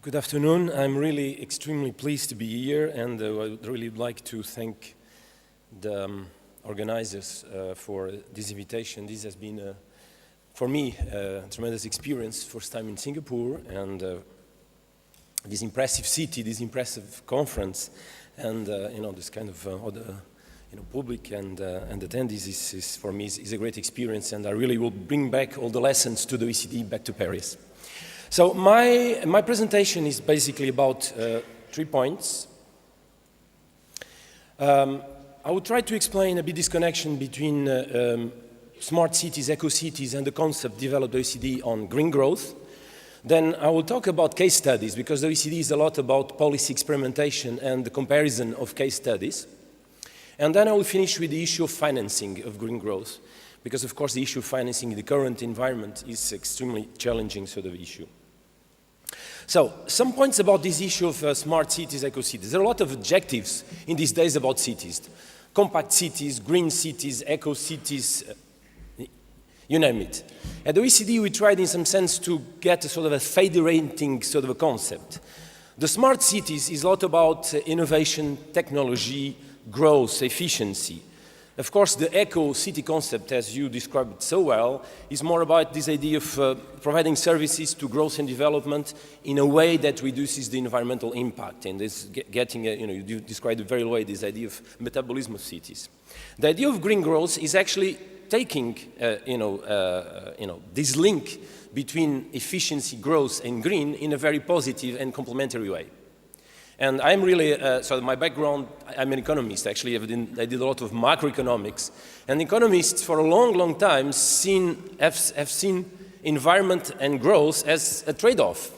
Good afternoon. I'm really extremely pleased to be here, and I would really like to thank the organizers for this invitation. This has been, for me, a tremendous experience, first time in Singapore, and this impressive city, this impressive conference, and this kind of other, public and attendees is for me is a great experience, and I really will bring back all the lessons to the OECD back to Paris. So my presentation is basically about 3 points. I will try to explain a bit this connection between smart cities, eco-cities, and the concept developed by OECD on green growth. Then I will talk about case studies, because the OECD is a lot about policy experimentation and the comparison of case studies. And then I will finish with the issue of financing of green growth, because of course the issue of financing in the current environment is extremely challenging sort of issue. So, some points about this issue of smart cities, eco-cities. There are a lot of adjectives in these days about cities. Compact cities, green cities, eco-cities, you name it. At the OECD, we tried in some sense to get a sort of a federating sort of a concept. The smart cities is a lot about innovation, technology, growth, efficiency. Of course, the eco-city concept, as you described it so well, is more about this idea of providing services to growth and development in a way that reduces the environmental impact, and is getting, you described it very well, this idea of metabolism of cities. The idea of green growth is actually taking, this link between efficiency, growth, and green in a very positive and complementary way. And I'm really, so my background, I'm an economist actually. I did a lot of macroeconomics. And economists for a long, long time have seen environment and growth as a trade-off.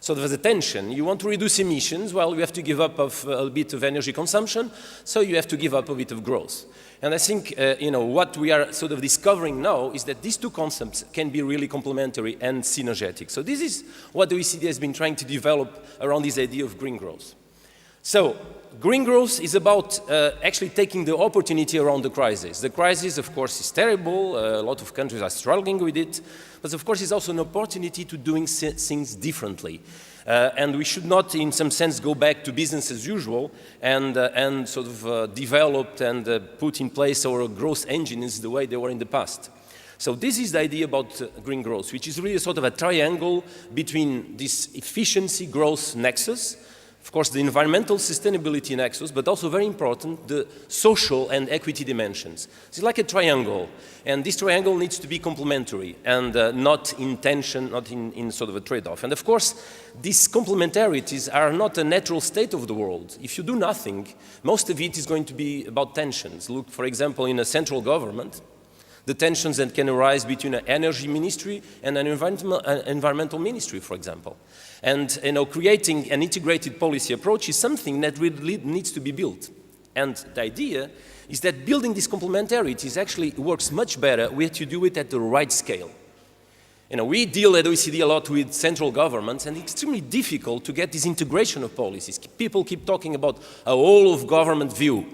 So there's a tension. You want to reduce emissions, well, you have to give up a bit of energy consumption, so you have to give up a bit of growth. And I think, what we are sort of discovering now is that these two concepts can be really complementary and synergetic. So this is what the OECD has been trying to develop around this idea of green growth. So, green growth is about actually taking the opportunity around the crisis. The crisis, of course, is terrible. A lot of countries are struggling with it. But, of course, it's also an opportunity to doing things differently. And we should not, in some sense, go back to business as usual and sort of develop and put in place our growth engines the way they were in the past. So this is the idea about green growth, which is really a sort of a triangle between this efficiency growth nexus, of course, the environmental sustainability nexus, but also very important, the social and equity dimensions. It's like a triangle, and this triangle needs to be complementary and not in tension, not in sort of a trade-off. And of course, these complementarities are not a natural state of the world. If you do nothing, most of it is going to be about tensions. Look, for example, in a central government, the tensions that can arise between an energy ministry and an environmental ministry, for example. And creating an integrated policy approach is something that really needs to be built. And the idea is that building these complementarities actually works much better when you do it at the right scale. We deal at OECD a lot with central governments, and it's extremely difficult to get this integration of policies. People keep talking about a whole-of-government view,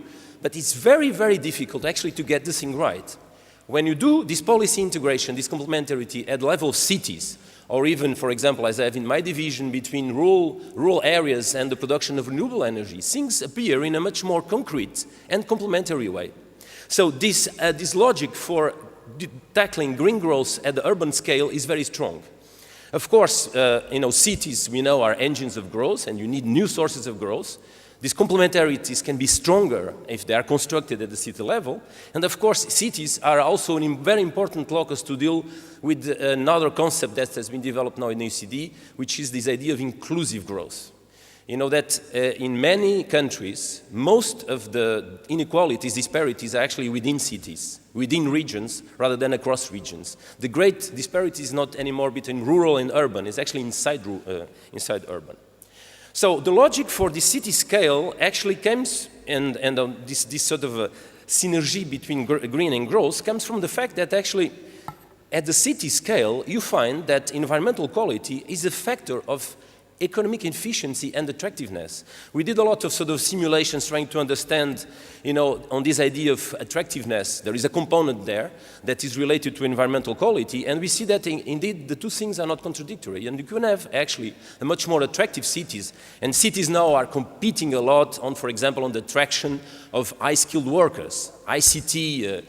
but it's very, very difficult actually to get this thing right. When you do this policy integration, this complementarity at the level of cities, or even, for example, as I have in my division, between rural areas and the production of renewable energy, things appear in a much more concrete and complementary way. So this logic for tackling green growth at the urban scale is very strong. Of course, cities, we know, are engines of growth, and you need new sources of growth. These complementarities can be stronger if they are constructed at the city level. And of course, cities are also a very important locus to deal with another concept that has been developed now in the OECD, which is this idea of inclusive growth. You know that in many countries, most of the inequalities, disparities are actually within cities, within regions, rather than across regions. The great disparity is not anymore between rural and urban, it's actually inside urban. So the logic for the city scale actually comes, and this sort of synergy between green and growth comes from the fact that actually at the city scale you find that environmental quality is a factor of economic efficiency and attractiveness. We did a lot of sort of simulations trying to understand, on this idea of attractiveness. There is a component there that is related to environmental quality, and we see that indeed the two things are not contradictory. And you can have actually a much more attractive cities. And cities now are competing a lot on, for example, on the attraction of high-skilled workers, ICT,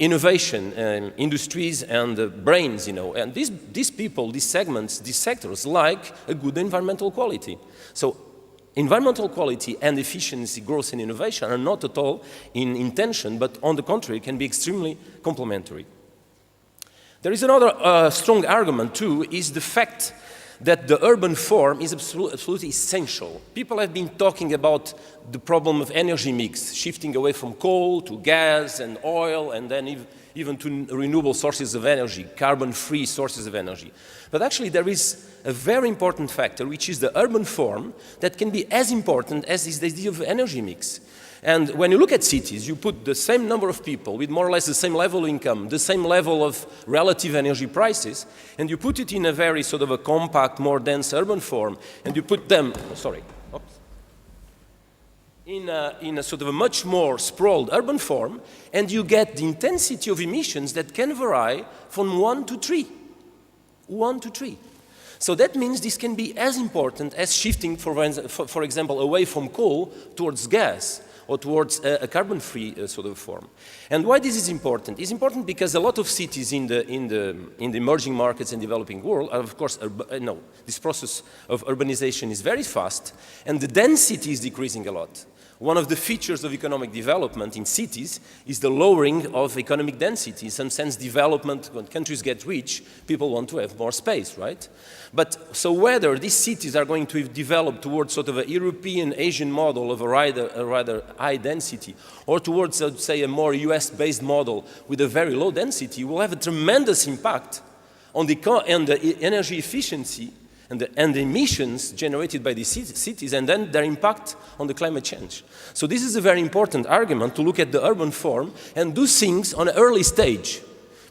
innovation, industries, and brains, And these people, these segments, these sectors like a good environmental quality. So environmental quality and efficiency, growth and innovation are not at all in tension, but on the contrary, can be extremely complementary. There is another strong argument too, is the fact that the urban form is absolutely essential. People have been talking about the problem of energy mix, shifting away from coal to gas and oil, and then even to renewable sources of energy, carbon-free sources of energy. But actually there is a very important factor, which is the urban form, that can be as important as is the idea of energy mix. And when you look at cities, you put the same number of people with more or less the same level of income, the same level of relative energy prices, and you put it in a very sort of a compact, more dense urban form, and you put them, in a sort of a much more sprawled urban form, and you get the intensity of emissions that can vary from 1 to 3. 1 to 3. So that means this can be as important as shifting, for example, away from coal towards gas, or towards a carbon-free sort of form. And why this is important? It's important because a lot of cities in the emerging markets and developing world are, of course, this process of urbanization is very fast, and the density is decreasing a lot. One of the features of economic development in cities is the lowering of economic density. In some sense, development, when countries get rich, people want to have more space, right? But so whether these cities are going to develop towards sort of a European, Asian model of a rather high density, or towards, let's say, a more US-based model with a very low density, will have a tremendous impact on the energy efficiency and the emissions generated by these cities, and then their impact on the climate change. So this is a very important argument to look at the urban form and do things on an early stage.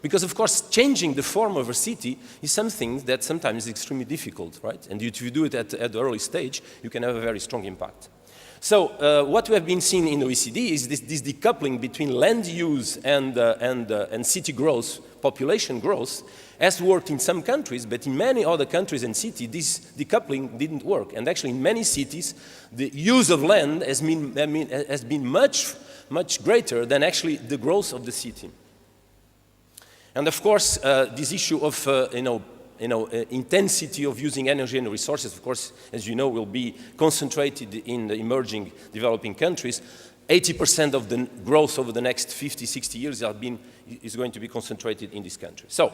Because, of course, changing the form of a city is something that sometimes is extremely difficult, right? And if you do it at the early stage, you can have a very strong impact. So what we have been seeing in OECD is this decoupling between land use and city growth, population growth, has worked in some countries, but in many other countries and cities, this decoupling didn't work. And actually, in many cities, the use of land has been much greater than actually the growth of the city. And of course, this issue of intensity of using energy and resources, of course, as you know, will be concentrated in the emerging developing countries. 80% of the growth over the next 50, 60 years is going to be concentrated in this country. So,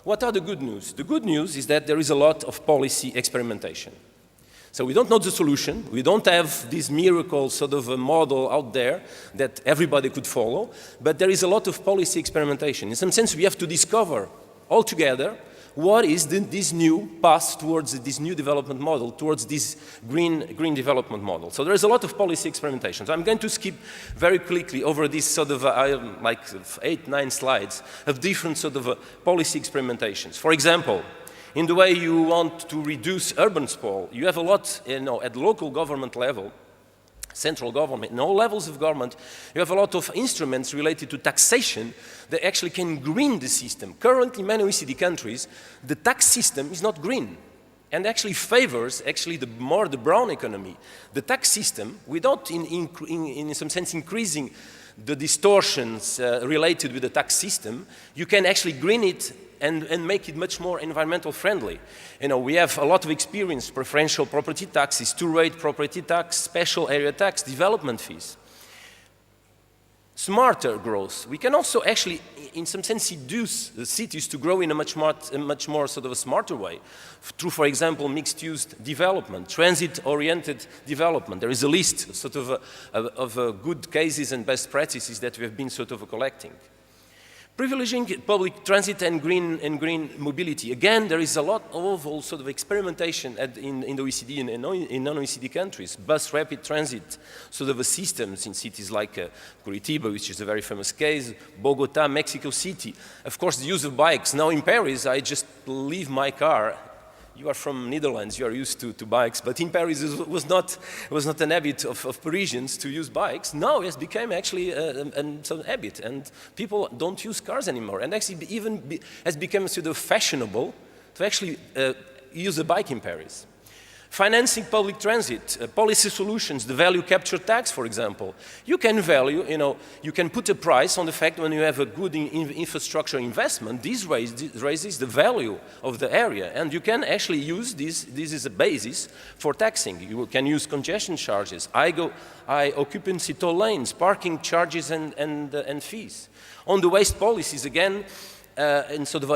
what are the good news? The good news is that there is a lot of policy experimentation. So we don't know the solution. We don't have this miracle sort of a model out there that everybody could follow, but there is a lot of policy experimentation. In some sense, we have to discover all together what is this new path towards this new development model, towards this green development model. So there is a lot of policy experimentation. So I'm going to skip very quickly over this sort of like 8, 9 slides of different sort of policy experimentations. For example, in the way you want to reduce urban sprawl, you have a lot, at local government level, central government, in all levels of government, you have a lot of instruments related to taxation that actually can green the system. Currently, in many OECD countries, the tax system is not green and actually favors the brown economy. The tax system, without in some sense increasing the distortions related with the tax system, you can actually green it and make it much more environmental friendly. We have a lot of experience, preferential property taxes, two-rate property tax, special area tax, development fees. Smarter growth. We can also actually, in some sense, seduce the cities to grow in a much more sort of a smarter way through, for example, mixed-use development, transit-oriented development. There is a list sort of good cases and best practices that we have been sort of collecting. Privileging public transit and green mobility. Again, there is a lot of sort of experimentation in the OECD and in non-OECD countries. Bus rapid transit sort of systems in cities like Curitiba, which is a very famous case, Bogota, Mexico City. Of course, the use of bikes. Now in Paris, I just leave my car. you are from Netherlands, you are used to bikes, but in Paris it was not an habit of Parisians to use bikes. Now it's become actually an habit, and people don't use cars anymore, and actually has become sort of fashionable to actually use a bike in Paris. Financing public transit, policy solutions, the value capture tax, for example. You can you can put a price on the fact when you have a good infrastructure investment, this raises the value of the area, and you can actually use this is a basis for taxing. You can use congestion charges, occupancy toll lanes, parking charges and fees. On the waste policies, again, and sort of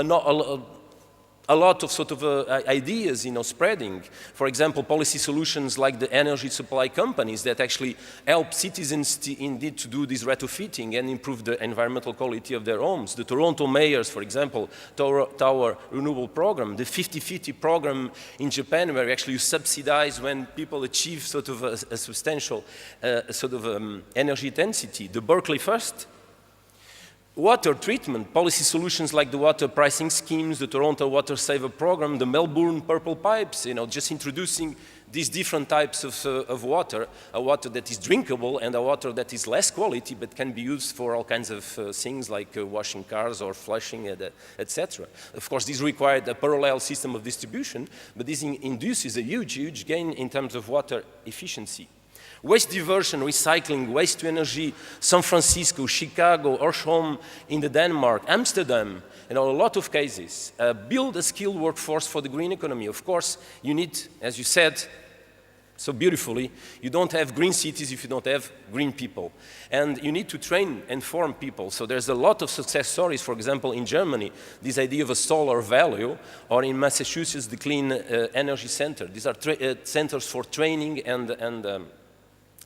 a lot of ideas, spreading. For example, policy solutions like the energy supply companies that actually help citizens indeed to do this retrofitting and improve the environmental quality of their homes. The Toronto mayors, for example, Tower Renewable Program, the 50-50 program in Japan, where actually you subsidize when people achieve sort of a substantial energy intensity. The Berkeley First. Water treatment, policy solutions like the water pricing schemes, the Toronto Water Saver Program, the Melbourne Purple Pipes, just introducing these different types of water, a water that is drinkable and a water that is less quality but can be used for all kinds of things like washing cars or flushing, etc. Of course, this required a parallel system of distribution, but this induces a huge gain in terms of water efficiency. Waste diversion, recycling, waste to energy, San Francisco, Chicago, Orsholm in Denmark, Amsterdam, a lot of cases. Build a skilled workforce for the green economy. Of course, you need, as you said so beautifully, you don't have green cities if you don't have green people. And you need to train and form people. So there's a lot of success stories, for example, in Germany, this idea of a solar value, or in Massachusetts, the Clean Energy Center. These are centers for training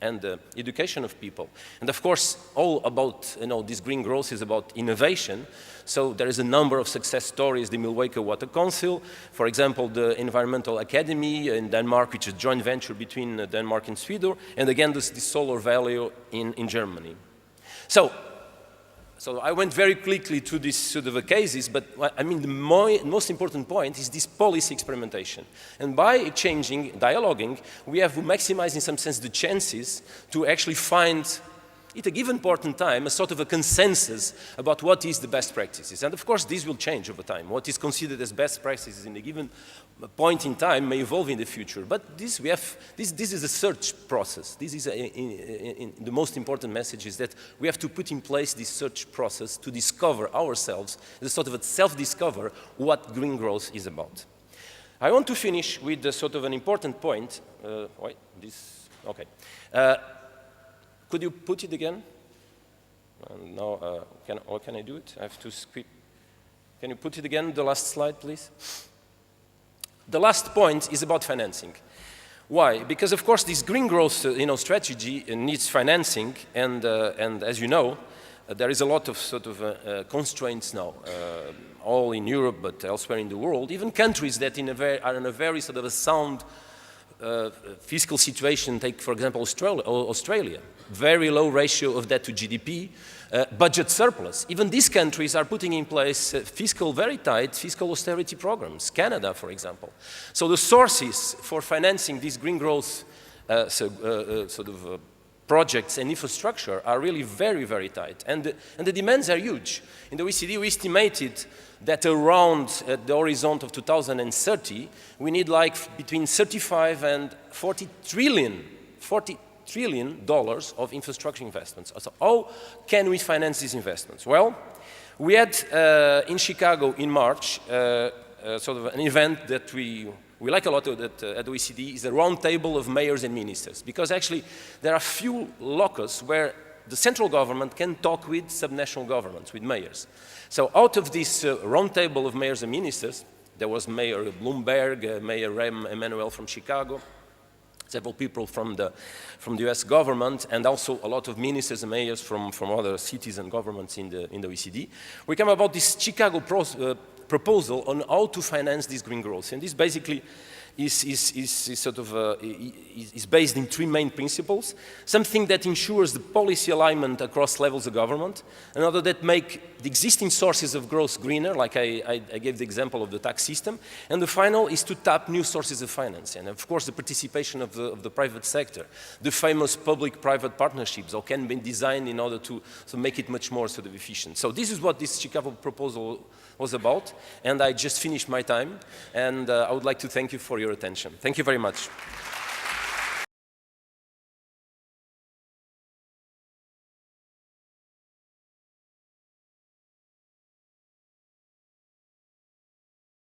and education of people. And of course, all about, this green growth is about innovation. So there is a number of success stories, the Milwaukee Water Council, for example, the Environmental Academy in Denmark, which is a joint venture between Denmark and Sweden, and again, this solar value in Germany. So I went very quickly to these sort of cases, but I mean the most important point is this policy experimentation. And by dialoguing, we have maximized in some sense the chances to actually find, at a given point in time, a sort of a consensus about what is the best practices. And of course, this will change over time. What is considered as best practices in a given point in time may evolve in the future. But this is a search process. This is the most important message is that we have to put in place this search process to discover ourselves, the sort of a self-discover what green growth is about. I want to finish with the sort of an important point. Could you put it again? No, can I do it? I have to skip. Can you put it again, the last slide, please? The last point is about financing. Why? Because of course this green growth strategy needs financing, and as you know, there is a lot of sort of constraints now, all in Europe but elsewhere in the world. Even countries that are in a very sort of a sound fiscal situation, take for example Australia, very low ratio of debt to GDP, budget surplus. Even these countries are putting in place very tight fiscal austerity programs, Canada for example. So the sources for financing these green growth projects and infrastructure are really very tight, and the demands are huge. In the OECD we estimated that around the horizon of 2030 we need like between 35 and 40 trillion dollars of infrastructure investments. So how can we finance these investments? Well, we had in Chicago in March sort of an event that we like a lot at OECD, is a round table of mayors and ministers, because actually there are few locus where the central government can talk with subnational governments, with mayors. So out of this round table of mayors and ministers, there was Mayor Bloomberg, Mayor Rahm Emanuel from Chicago, several people from the US government, and also a lot of ministers and mayors from other cities and governments in the OECD. We came about this Chicago proposal on how to finance this green growth. And this basically is based in 3 main principles. Something that ensures the policy alignment across levels of government, another that make the existing sources of growth greener, like I gave the example of the tax system, and the final is to tap new sources of finance, and of course the participation of the private sector, the famous public-private partnerships, all can be designed in order to make it much more sort of efficient. So this is what this Chicago proposal was about, and I just finished my time, and I would like to thank you for your attention. Thank you very much.